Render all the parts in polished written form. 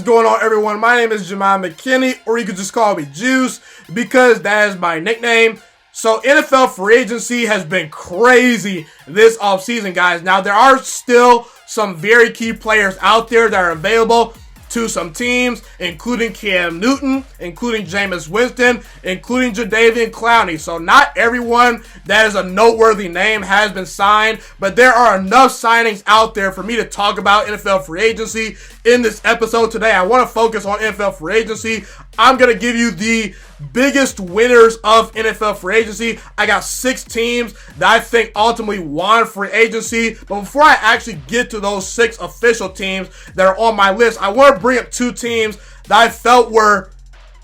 What's going on, everyone? My name is Ghiman Mckinney, or you could just call me Juice, because that is my nickname. So NFL free agency has been crazy this offseason, guys. Now, there are still some very key players out there that are available to some teams, including Cam Newton, including Jameis Winston, including Jadeveon Clowney. So not everyone that is a noteworthy name has been signed, but there are enough signings out there for me to talk about NFL free agency in this episode today. I want to focus on NFL free agency. I'm going to give you the biggest winners of NFL free agency. I got 6 teams that I think ultimately won free agency. But before I actually get to those 6 official teams that are on my list, I want to bring up 2 teams that I felt were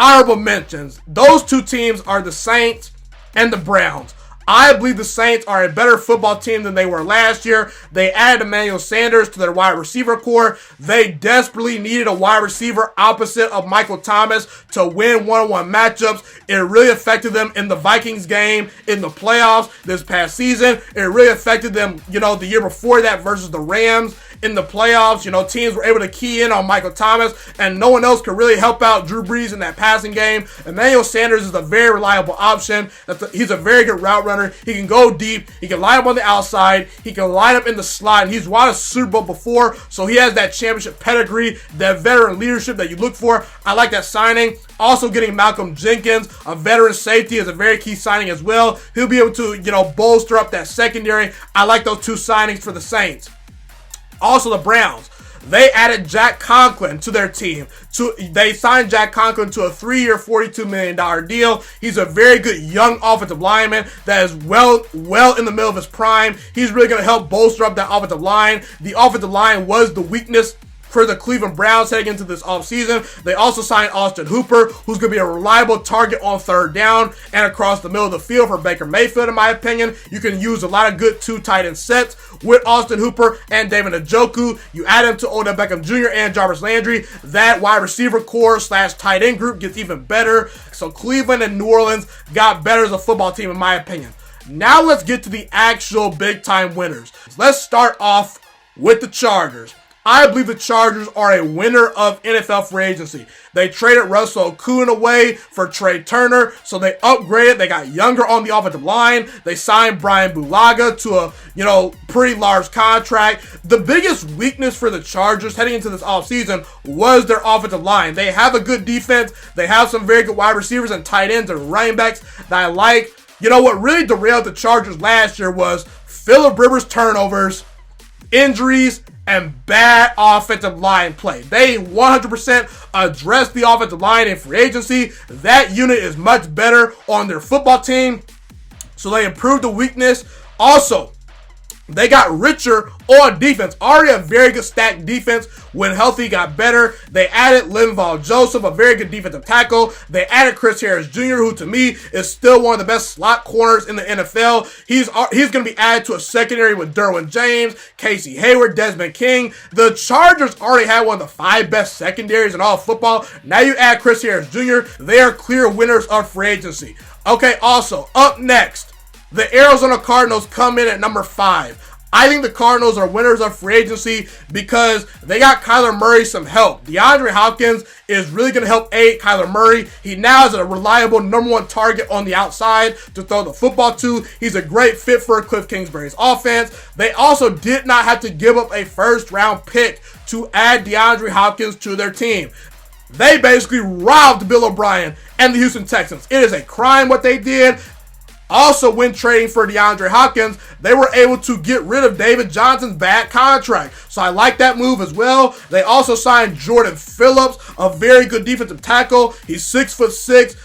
honorable mentions. Those 2 teams are the Saints and the Browns. I believe the Saints are a better football team than they were last year. They added Emmanuel Sanders to their wide receiver core. They desperately needed a wide receiver opposite of Michael Thomas to win one-on-one matchups. It really affected them in the Vikings game in the playoffs this past season. It really affected them, the year before that versus the Rams in the playoffs. Teams were able to key in on Michael Thomas, and no one else could really help out Drew Brees in that passing game. Emmanuel Sanders is a very reliable option. He's a very good route runner. He can go deep. He can line up on the outside. He can line up in the slot. He's won a Super Bowl before, so he has that championship pedigree, that veteran leadership that you look for. I like that signing. Also getting Malcolm Jenkins, a veteran safety, is a very key signing as well. He'll be able to, bolster up that secondary. I like those 2 signings for the Saints. Also, the Browns. They added Jack Conklin to their team. They signed Jack Conklin to a 3-year, $42 million deal. He's a very good young offensive lineman that is well in the middle of his prime. He's really going to help bolster up that offensive line. The offensive line was the weakness for the Cleveland Browns heading into this offseason. They also signed Austin Hooper, who's going to be a reliable target on 3rd down and across the middle of the field for Baker Mayfield, in my opinion. You can use a lot of good 2 tight end sets with Austin Hooper and David Njoku. You add him to Odell Beckham Jr. and Jarvis Landry. That wide receiver core / tight end group gets even better. So Cleveland and New Orleans got better as a football team, in my opinion. Now let's get to the actual big-time winners. Let's start off with the Chargers. I believe the Chargers are a winner of NFL free agency. They traded Russell Okung away for Trey Turner, so they upgraded. They got younger on the offensive line. They signed Brian Bulaga to a, pretty large contract. The biggest weakness for the Chargers heading into this offseason was their offensive line. They have a good defense. They have some very good wide receivers and tight ends and running backs that I like. What really derailed the Chargers last year was Phillip Rivers turnovers, injuries, and bad offensive line play. They 100% addressed the offensive line in free agency. That unit is much better on their football team, so they improved the weakness. Also, they got richer on defense. Already a very good stacked defense. When healthy, got better. They added Linval Joseph, a very good defensive tackle. They added Chris Harris Jr., who to me is still one of the best slot corners in the NFL. He's going to be added to a secondary with Derwin James, Casey Hayward, Desmond King. The Chargers already had one of the 5 best secondaries in all of football. Now you add Chris Harris Jr. They are clear winners of free agency. Okay, also, up next, the Arizona Cardinals come in at number 5. I think the Cardinals are winners of free agency because they got Kyler Murray some help. DeAndre Hopkins is really going to help aid Kyler Murray. He now is a reliable number 1 target on the outside to throw the football to. He's a great fit for Cliff Kingsbury's offense. They also did not have to give up a 1st-round pick to add DeAndre Hopkins to their team. They basically robbed Bill O'Brien and the Houston Texans. It is a crime what they did. Also, when trading for DeAndre Hopkins, they were able to get rid of David Johnson's bad contract. So I like that move as well. They also signed Jordan Phillips, a very good defensive tackle. He's 6'6",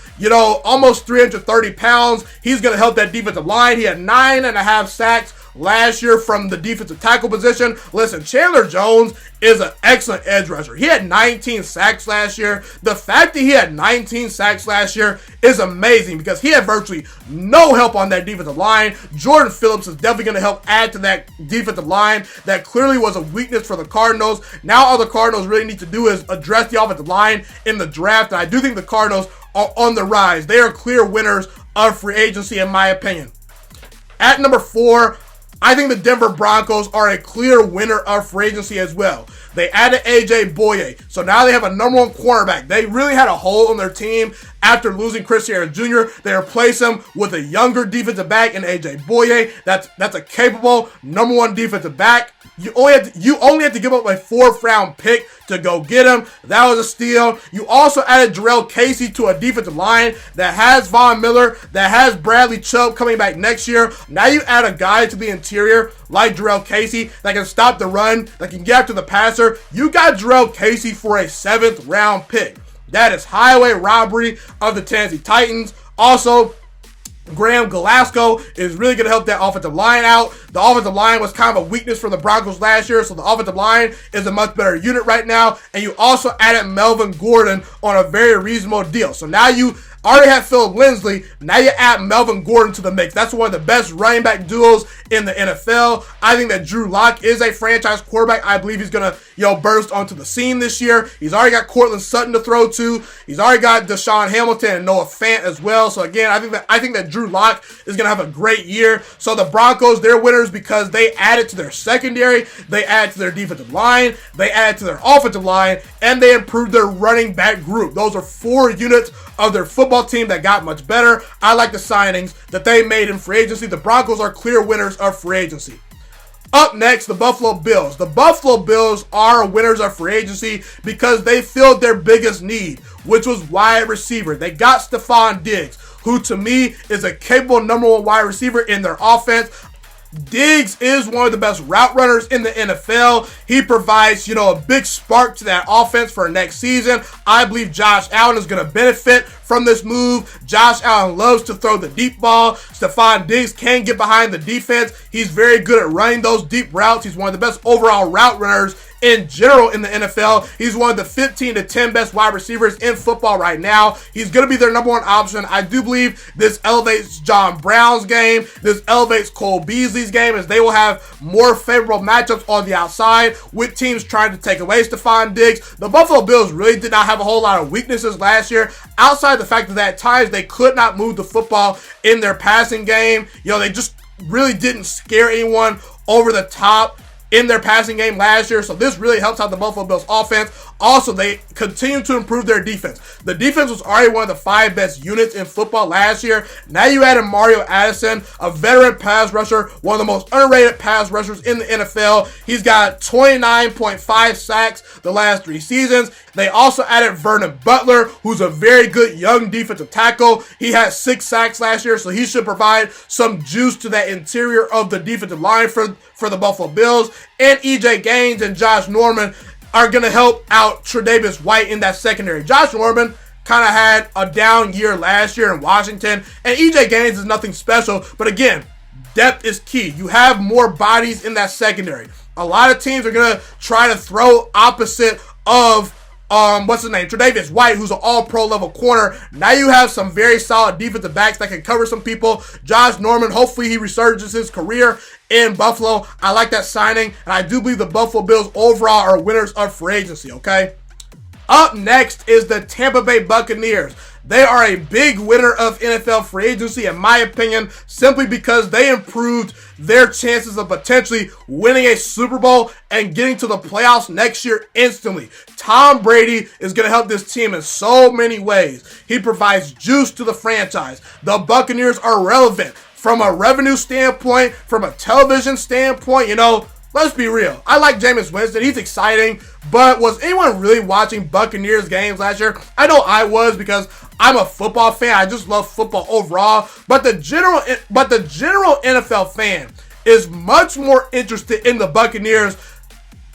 almost 330 pounds. He's going to help that defensive line. He had 9.5 sacks last year from the defensive tackle position. Listen, Chandler Jones is an excellent edge rusher. He had 19 sacks last year. The fact that he had 19 sacks last year is amazing because he had virtually no help on that defensive line. Jordan Phillips is definitely going to help add to that defensive line. That clearly was a weakness for the Cardinals. Now all the Cardinals really need to do is address the offensive line in the draft. And I do think the Cardinals are on the rise. They are clear winners of free agency in my opinion. At number 4, I think the Denver Broncos are a clear winner of free agency as well. They added A.J. Boye. So now they have a #1 cornerback. They really had a hole in their team after losing Chris Harris Jr. They replaced him with a younger defensive back in A.J. Boye. That's a capable #1 defensive back. You only had to give up a 4th-round pick to go get him. That was a steal. You also added Jarrell Casey to a defensive line that has Von Miller, that has Bradley Chubb coming back next year. Now you add a guy to the interior like Jarrell Casey that can stop the run, that can get after the passer. You got Jarrell Casey for a 7th-round pick. That is highway robbery of the Tennessee Titans. Also, Graham Glasgow is really going to help that offensive line out. The offensive line was kind of a weakness for the Broncos last year, so the offensive line is a much better unit right now. And you also added Melvin Gordon on a very reasonable deal. So now you already have Philip Lindsay. Now you add Melvin Gordon to the mix. That's one of the best running back duos in the NFL. I think that Drew Lock is a franchise quarterback. I believe he's going to, burst onto the scene this year. He's already got Cortland Sutton to throw to. He's already got Deshaun Hamilton and Noah Fant as well. So again, I think that Drew Lock is going to have a great year. So the Broncos, they're winners because they added to their secondary, they added to their defensive line, they added to their offensive line, and they improved their running back group. Those are 4 units of their football team that got much better. I like the signings that they made in free agency. The Broncos are clear winners of free agency. Up next, the Buffalo Bills. The Buffalo Bills are winners of free agency because they filled their biggest need, which was wide receiver. They got Stephon Diggs, who to me is a capable #1 wide receiver in their offense. Diggs is one of the best route runners in the NFL. He provides, a big spark to that offense for next season. I believe Josh Allen is going to benefit from this move. Josh Allen loves to throw the deep ball. Stephon Diggs can get behind the defense. He's very good at running those deep routes. He's one of the best overall route runners in general in the NFL. He's one of the 15 to 10 best wide receivers in football right now. He's going to be their #1 option. I do believe this elevates John Brown's game. This elevates Cole Beasley's game, as they will have more favorable matchups on the outside with teams trying to take away Stephon Diggs. The Buffalo Bills really did not have a whole lot of weaknesses last year, outside the fact that at times they could not move the football in their passing game. They just really didn't scare anyone over the top in their passing game last year, so this really helps out the Buffalo Bills offense. Also, they continue to improve their defense. The defense was already one of the 5 best units in football last year. Now you added Mario Addison, a veteran pass rusher, one of the most underrated pass rushers in the NFL. He's got 29.5 sacks the last 3 seasons. They also added Vernon Butler, who's a very good young defensive tackle. He had 6 sacks last year, so he should provide some juice to that interior of the defensive line for the Buffalo Bills. And E.J. Gaines and Josh Norman are going to help out Tre'Davious White in that secondary. Josh Norman kind of had a down year last year in Washington, and E.J. Gaines is nothing special, but again, depth is key. You have more bodies in that secondary. A lot of teams are going to try to throw opposite of Tre'Davious White, who's an all-pro level corner. Now you have some very solid defensive backs that can cover some people. Josh Norman, hopefully he resurges his career in Buffalo. I like that signing, and I do believe the Buffalo Bills overall are winners of free agency, okay? Up next is the Tampa Bay Buccaneers. They are a big winner of NFL free agency, in my opinion, simply because they improved their chances of potentially winning a Super Bowl and getting to the playoffs next year instantly. Tom Brady is going to help this team in so many ways. He provides juice to the franchise. The Buccaneers are relevant from a revenue standpoint, from a television standpoint. Let's be real. I like Jameis Winston. He's exciting. But was anyone really watching Buccaneers games last year? I know I was, because I'm a football fan. I just love football overall. But the general NFL fan is much more interested in the Buccaneers,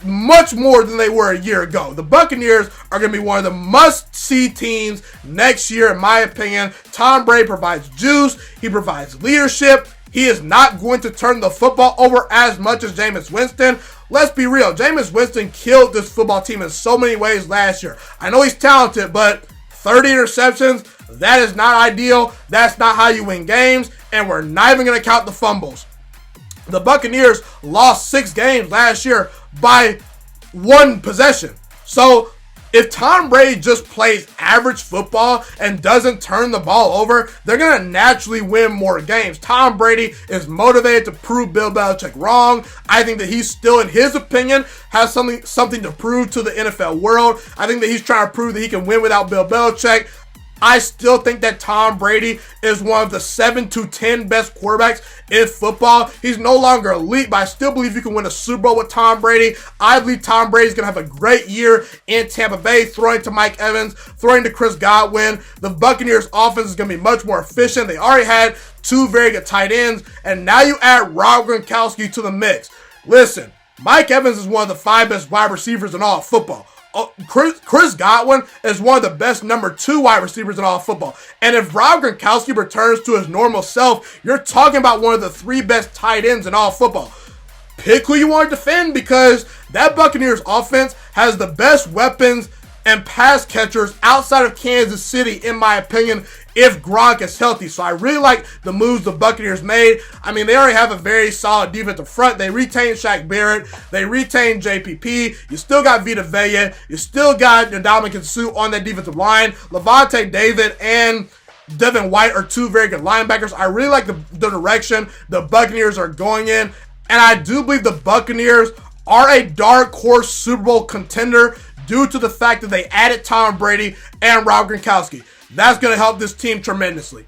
much more than they were a year ago. The Buccaneers are going to be one of the must-see teams next year, in my opinion. Tom Brady provides juice. He provides leadership. He is not going to turn the football over as much as Jameis Winston. Let's be real. Jameis Winston killed this football team in so many ways last year. I know he's talented, but 30 interceptions, that is not ideal. That's not how you win games, and we're not even going to count the fumbles. The Buccaneers lost 6 games last year by 1 possession. So If Tom Brady just plays average football and doesn't turn the ball over, they're going to naturally win more games. Tom Brady is motivated to prove Bill Belichick wrong. I think that he's still, in his opinion, has something to prove to the NFL world. I think that he's trying to prove that he can win without Bill Belichick. I still think that Tom Brady is one of the 7 to 10 best quarterbacks in football. He's no longer elite, but I still believe you can win a Super Bowl with Tom Brady. I believe Tom Brady's going to have a great year in Tampa Bay, throwing to Mike Evans, throwing to Chris Godwin. The Buccaneers offense is going to be much more efficient. They already had 2 very good tight ends, and now you add Rob Gronkowski to the mix. Listen, Mike Evans is one of the 5 best wide receivers in all of football. Chris Godwin is one of the best number 2 wide receivers in all of football. And if Rob Gronkowski returns to his normal self, you're talking about one of the 3 best tight ends in all of football. Pick who you want to defend, because that Buccaneers offense has the best weapons and pass catchers outside of Kansas City, in my opinion, if Gronk is healthy. So I really like the moves the Buccaneers made. I mean, they already have a very solid defensive front. They retained Shaq Barrett. They retained JPP. You still got Vita Vea. You still got Ndamukong Suh on that defensive line. Levante David and Devin White are 2 very good linebackers. I really like the direction the Buccaneers are going in. And I do believe the Buccaneers are a dark horse Super Bowl contender due to the fact that they added Tom Brady and Rob Gronkowski. That's going to help this team tremendously.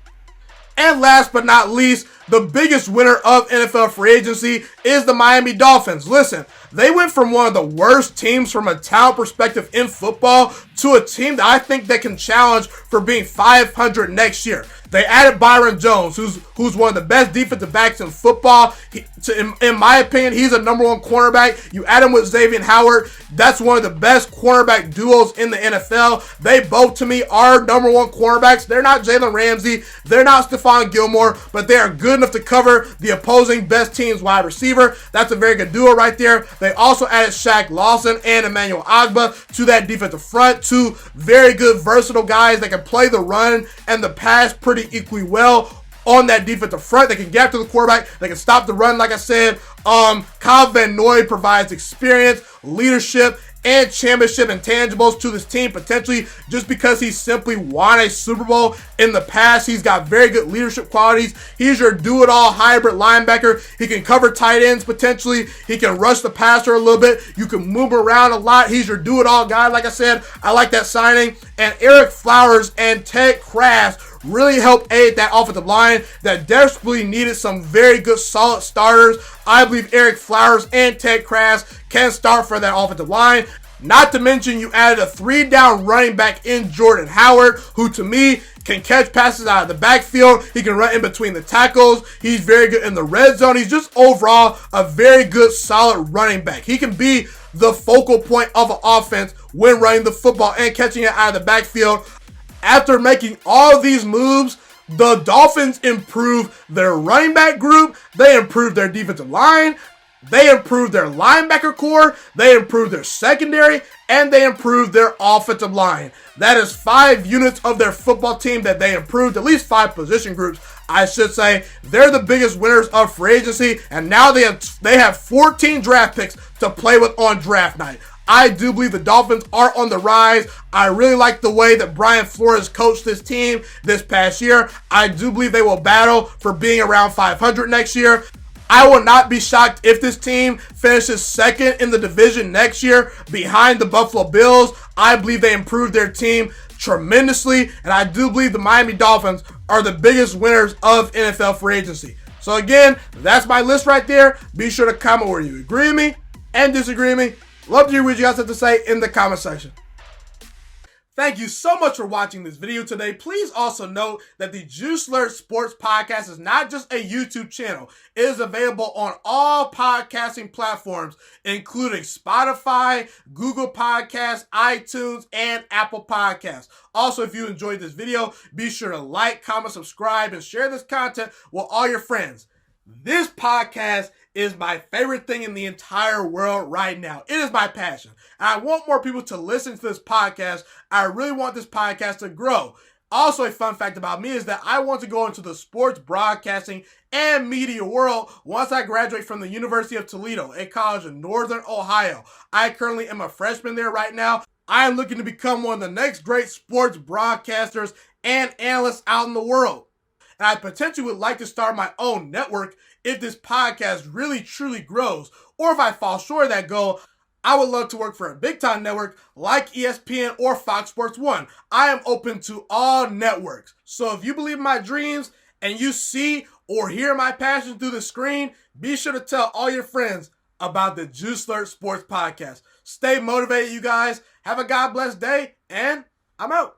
And last but not least, the biggest winner of NFL free agency is the Miami Dolphins. Listen, they went from one of the worst teams from a talent perspective in football to a team that I think they can challenge for being 500 next year. They added Byron Jones, who's one of the best defensive backs in football. In my opinion, he's a number 1 cornerback. You add him with Xavier Howard. That's one of the best cornerback duos in the NFL. They both, to me, are number 1 cornerbacks. They're not Jalen Ramsey. They're not Stephon Gilmore, but they are good enough to cover the opposing best team's wide receiver. That's a very good duo right there. They also added Shaq Lawson and Emmanuel Ogbah to that defensive front. 2 very good, versatile guys that can play the run and the pass pretty equally well on that defensive front. They can get after the quarterback. They can stop the run, like I said. Kyle Van Noy provides experience, leadership, and championship intangibles to this team, potentially just because he simply won a Super Bowl in the past. He's got very good leadership qualities. He's your do-it-all hybrid linebacker. He can cover tight ends potentially. He can rush the passer a little bit. You can move around a lot. He's your do-it-all guy, like I said. I like that signing. And Eric Flowers and Ted Kraft really helped aid that offensive line that desperately needed some very good, solid starters. I believe Eric Flowers and Ted Kraft can start for that offensive line. Not to mention, you added a 3-down running back in Jordan Howard, who to me can catch passes out of the backfield. He can run in between the tackles. He's very good in the red zone. He's just overall a very good, solid running back. He can be the focal point of an offense when running the football and catching it out of the backfield. After making all of these moves, the Dolphins improved their running back group. They improved their defensive line. They improved their linebacker core. They improved their secondary. And they improved their offensive line. That is 5 units of their football team that they improved. At least 5 position groups, I should say. They're the biggest winners of free agency. And now they have 14 draft picks to play with on draft night. I do believe the Dolphins are on the rise. I really like the way that Brian Flores coached this team this past year. I do believe they will battle for being around 500 next year. I will not be shocked if this team finishes second in the division next year behind the Buffalo Bills. I believe they improved their team tremendously, and I do believe the Miami Dolphins are the biggest winners of NFL free agency. So again, that's my list right there. Be sure to comment where you agree with me and disagree with me. Love to hear what you guys have to say in the comment section. Thank you so much for watching this video today. Please also note that the Juice Alert Sports Podcast is not just a YouTube channel. It is available on all podcasting platforms, including Spotify, Google Podcasts, iTunes, and Apple Podcasts. Also, if you enjoyed this video, be sure to like, comment, subscribe, and share this content with all your friends. This podcast is my favorite thing in the entire world right now. It is my passion. And I want more people to listen to this podcast. I really want this podcast to grow. Also, a fun fact about me is that I want to go into the sports broadcasting and media world once I graduate from the University of Toledo, a college in Northern Ohio. I currently am a freshman there right now. I am looking to become one of the next great sports broadcasters and analysts out in the world. And I potentially would like to start my own network if this podcast really truly grows. Or if I fall short of that goal, I would love to work for a big time network like ESPN or Fox Sports 1. I am open to all networks. So if you believe in my dreams and you see or hear my passion through the screen, be sure to tell all your friends about the Juiciest Sports Podcast. Stay motivated, you guys. Have a God bless day, and I'm out.